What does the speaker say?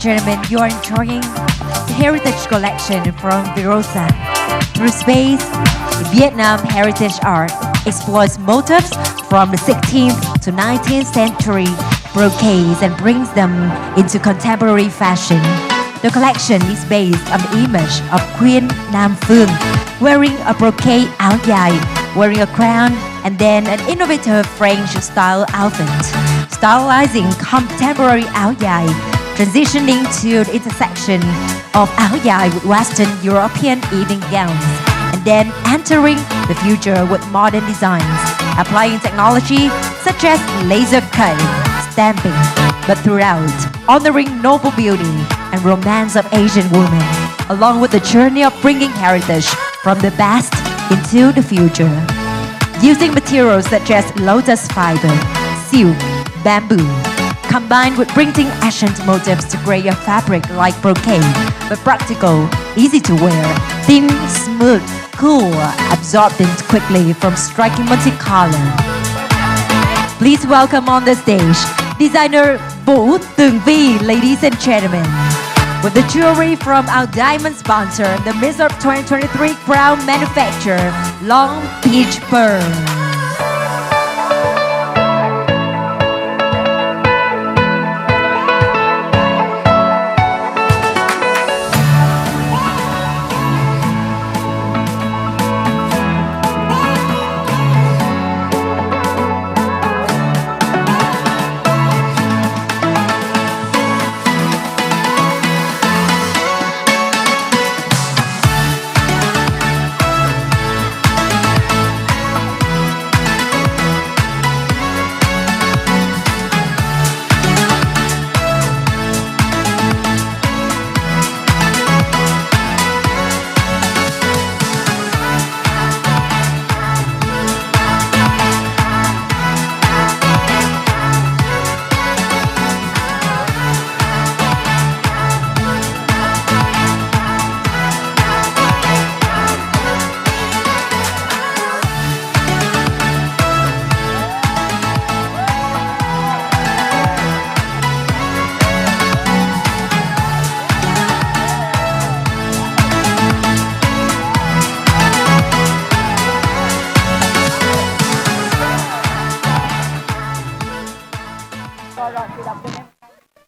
gentlemen, you are enjoying the Heritage Collection from VROSA. Through space, Vietnam heritage art explores motifs from the 16th to 19th century brocades and brings them into contemporary fashion. The collection is based on the image of Queen Nam Phương wearing a brocade áo dài, wearing a crown, and then an innovative French-style outfit, stylizing contemporary áo dài, transitioning to the intersection of áo dài with Western European evening gowns, and then entering the future with modern designs, applying technology such as laser cutting, stamping, but throughout honoring noble beauty and romance of Asian women, along with the journey of bringing heritage from the past into the future. Using materials such as lotus fiber, silk, bamboo, combined with printing ancient motifs to create a fabric like brocade, but practical, easy to wear, thin, smooth, cool, absorbent quickly from striking multicolor. Please welcome on the stage designer 𝐕𝐑𝐎𝐿, ladies and gentlemen, with the jewelry from our diamond sponsor, the Miss of 2023 Crown manufacturer, Long Beach Pearl.